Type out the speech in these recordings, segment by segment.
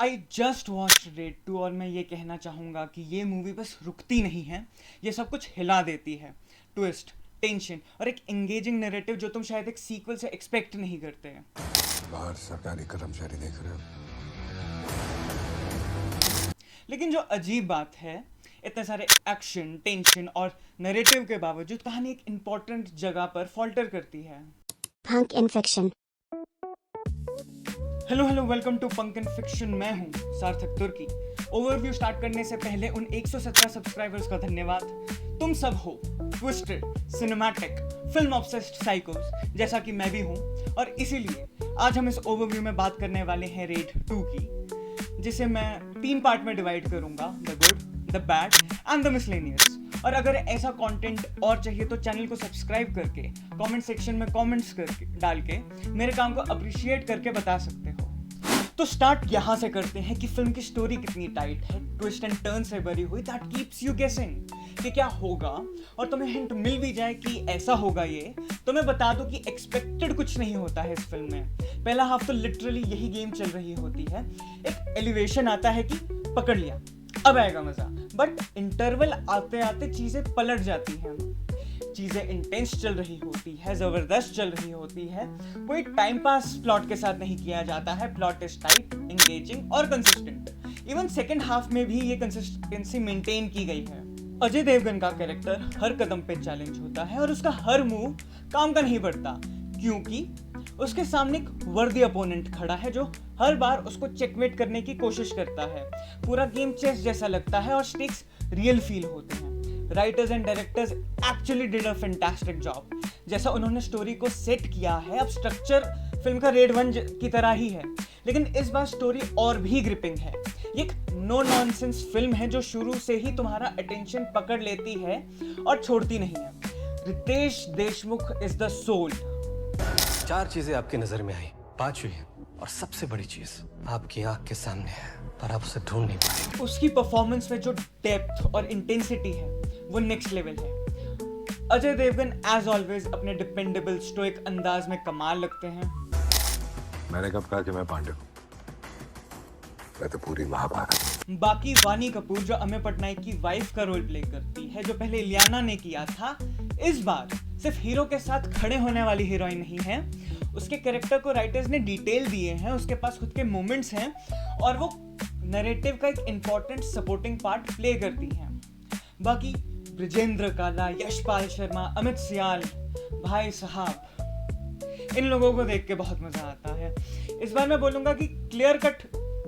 I just watch red 2 और मैं ये कहना चाहूँगा कि ये मूवी बस रुकती नहीं है, ये सब कुछ हिला देती है। ट्विस्ट, टेंशन और एक एंगेजिंग नैरेटिव जो तुम शायद एक सीक्वल से एक्सपेक्ट नहीं करते हैं। बाहर सरकारी कर्मचारी देख रहे हो। लेकिन जो अजीब बात है, इतने सारे एक्शन, टेंशन और नैरेटिव के बावजूद कहानी एक इम्पॉर्टेंट जगह पर फॉल्टर करती है। Punk Infection. Hello welcome to punk and fiction. मैं हूँ सार्थक तुर्की। ओवरव्यू स्टार्ट करने से पहले उन 117 सब्सक्राइबर्स का धन्यवाद। तुम सब हो ट्विस्टेड, सिनेमैटिक, फिल्म ऑब्सेस्ड साइकोस जैसा कि मैं भी हूँ, और इसीलिए आज हम इस ओवरव्यू में बात करने वाले हैं रेड 2 की, जिसे मैं 3 पार्ट में डिवाइड करूंगा, the good, the bad and the miscellaneous. और अगर ऐसा कंटेंट और चाहिए तो चैनल को सब्सक्राइब करके कमेंट सेक्शन में कमेंट्स करके डाल के मेरे काम को अप्रिशिएट करके बता सकते हो। तो स्टार्ट यहाँ से करते हैं कि फिल्म की स्टोरी कितनी टाइट है, ट्विस्ट एंड टर्न से भरी हुई, दैट कीप्स यू गेसिंग कि क्या होगा, और तुम्हें हिंट मिल भी जाए कि ऐसा होगा ये, तो मैं बता दूं कि एक्सपेक्टेड कुछ नहीं होता है इस फिल्म में। पहला हाफ तो लिटरली यही गेम चल रही होती है, एक एलिवेशन आता है कि पकड़ लिया, अब आएगा मजा, बट इंटरवल आते आते चीजें पलट जाती हैं। चीजें इंटेंस चल रही होती है, जबरदस्त चल रही होती है, कोई टाइम पास प्लॉट के साथ नहीं किया जाता है। प्लॉट इज टाइट, एंगेजिंग और कंसिस्टेंट। इवन सेकंड हाफ में भी ये कंसिस्टेंसी मेंटेन की गई है। अजय देवगन का कैरेक्टर हर कदम पे चैलेंज होता है और उसका हर मूव काम का नहीं पड़ता, क्योंकि उसके सामने एक वर्दी अपोनेंट खड़ा है जो हर बार उसको चेकमेट करने की कोशिश करता है। पूरा गेम चेस जैसा लगता है और स्टेक्स रियल फील होते हैं। Writers and directors actually did a fantastic job. जैसा उन्होंने स्टोरी को सेट किया है, अब स्ट्रक्चर फिल्म का रेड 1 की तरह ही है, लेकिन इस बार स्टोरी और भी ग्रिपिंग है। ये एक नो नॉनसेंस फिल्म है जो शुरू से ही तुम्हारा अटेंशन पकड़ लेती है और छोड़ती नहीं है। Ritesh Deshmukh is the soul. 4 चीजें आपकी नजर में आई, 5वीं और सबसे बड़ी चीज आपकी आंख के सामने है, पर आप उसे ढूंढ नहीं पाए। उसकी परफॉर्मेंस में जो डेप्थ और इंटेंसिटी है वो नेक्स्ट लेवल है। अजय देवगन एज ऑलवेज अपने डिपेंडेबल स्टोइक अंदाज में कमाल लगते हैं। मैंने कब कहा कि मैं पांडे हूँ? मैं तो पूरी महाभारत। बाकी वानी कपूर जो अमेय पटनायक की वाइफ का रोल प्ले करती है, जो पहले इलियाना ने किया था, इस बार सिर्फ हीरो के साथ खड़े होने वाली हीरोइन नहीं है। उसके कैरेक्टर को राइटर्स ने डिटेल दिए हैं, उसके पास खुद के मोमेंट्स हैं और वो नैरेटिव का एक इम्पॉर्टेंट सपोर्टिंग पार्ट प्ले करती हैं। बाकी ब्रिजेंद्र काला, यशपाल शर्मा, अमित सियाल, भाई साहब, इन लोगों को देख के बहुत मजा आता है। इस बार मैं बोलूंगा कि क्लियर कट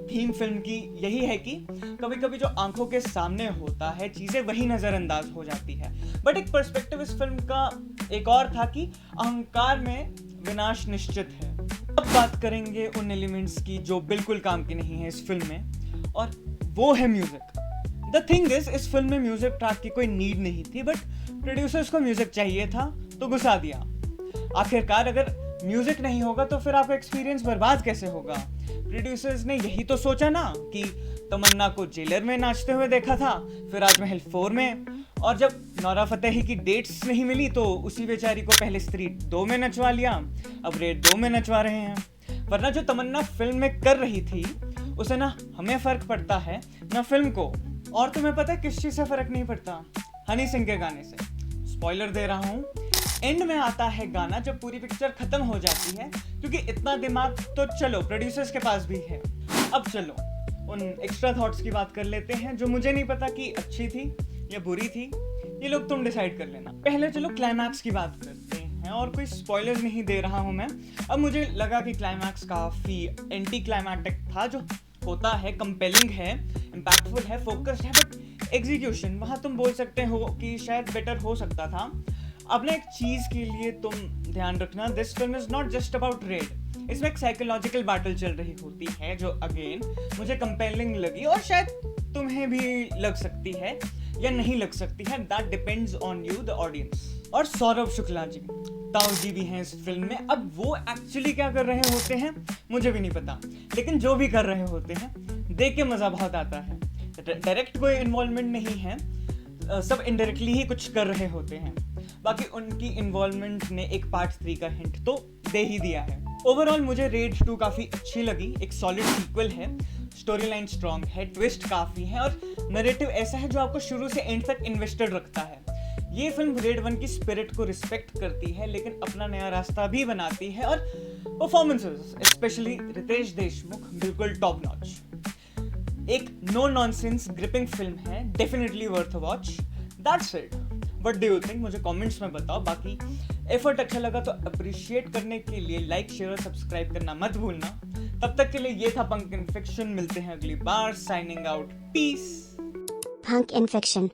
थीम फिल्म की यही है कि कभी कभी जो आंखों के सामने होता है चीजें वही नजरअंदाज हो जाती है, बट एक पर्सपेक्टिव इस फिल्म का एक और था कि अहंकार में विनाश निश्चित है। अब बात करेंगे उन एलिमेंट्स की जो बिल्कुल काम की नहीं है इस फिल्म में, और वो है म्यूजिक। द थिंग इज, इस फिल्म में म्यूजिक ट्रैक की कोई नीड नहीं थी, बट प्रोड्यूसर्स को म्यूजिक चाहिए था तो घुसा दिया। आखिरकार अगर म्यूजिक नहीं होगा तो फिर आपका एक्सपीरियंस बर्बाद कैसे होगा? प्रोड्यूसर्स ने यही तो सोचा ना कि तमन्ना को जेलर में नाचते हुए देखा था, फिर राजमहल 4 में, और जब नौरा फतेही की डेट्स नहीं मिली तो उसी बेचारी को पहले स्त्री 2 में नचवा लिया, अब रेड 2 में नचवा रहे हैं। वरना जो तमन्ना फिल्म में कर रही थी उसे ना हमें फर्क पड़ता है ना फिल्म को। और तुम्हें पता है किस चीज से फर्क नहीं पड़ता? हनी सिंह के गाने से। स्पॉइलर दे रहा हूँ, एंड में आता है गाना जब पूरी पिक्चर खत्म हो जाती है, क्योंकि इतना दिमाग तो चलो प्रोड्यूसर्स के पास भी है। अब चलो उन एक्स्ट्रा थॉट्स की बात कर लेते हैं जो मुझे नहीं पता कि अच्छी थी या बुरी थी, ये लोग तुम डिसाइड कर लेना। पहले चलो क्लाइमैक्स की बात करते हैं, और कोई स्पॉइलर नहीं दे रहा हूँ मैं। अब मुझे लगा कि क्लाइमैक्स काफी एंटी क्लाइमैटिक था, जो होता है कंपेलिंग है, इम्पैक्टफुल है, फोकस्ड है, बट एग्जीक्यूशन वहाँ तुम बोल सकते हो कि शायद बेटर हो सकता था। अपने एक चीज के लिए तुम ध्यान रखना, this film is not just about red. इसमें एक साइकोलॉजिकल बैटल चल रही होती है जो अगेन मुझे कंपेलिंग लगी, और शायद तुम्हें भी लग सकती है या नहीं लग सकती है, that depends on you the audience. और सौरभ शुक्ला जी, ताऊ जी भी हैं इस फिल्म में। अब वो एक्चुअली क्या कर रहे होते हैं मुझे भी नहीं पता, लेकिन जो भी कर रहे होते हैं देख के मजा बहुत आता है। डायरेक्ट कोई इन्वॉल्वमेंट नहीं है, सब इनडायरेक्टली ही कुछ कर रहे होते हैं। बाकी उनकी इन्वॉल्वमेंट ने एक पार्ट 3 का हिंट तो दे ही दिया है। ओवरऑल मुझे रेड 2 काफ़ी अच्छी लगी, एक सॉलिड सीक्वल है स्टोरी लाइन स्ट्रॉन्ग है, ट्विस्ट काफी है और नरेटिव ऐसा है जो आपको शुरू से एंड तक इन्वेस्टेड रखता है। ये फिल्म रेड वन की स्पिरिट को रिस्पेक्ट करती है लेकिन अपना नया रास्ता भी बनाती है और परफॉर्मेंसेस स्पेशली रितेश देशमुख बिल्कुल टॉप नॉच। एक नो नॉनसेंस ग्रिपिंग फिल्म है, definitely worth watch. That's it. What do you think? मुझे कमेंट्स में बताओ। बाकी एफर्ट अच्छा लगा तो अप्रिशिएट करने के लिए लाइक, शेयर और सब्सक्राइब करना मत भूलना। तब तक के लिए ये था पंक इन्फेक्शन। मिलते हैं अगली बार। Signing out. Peace. Punk Infection.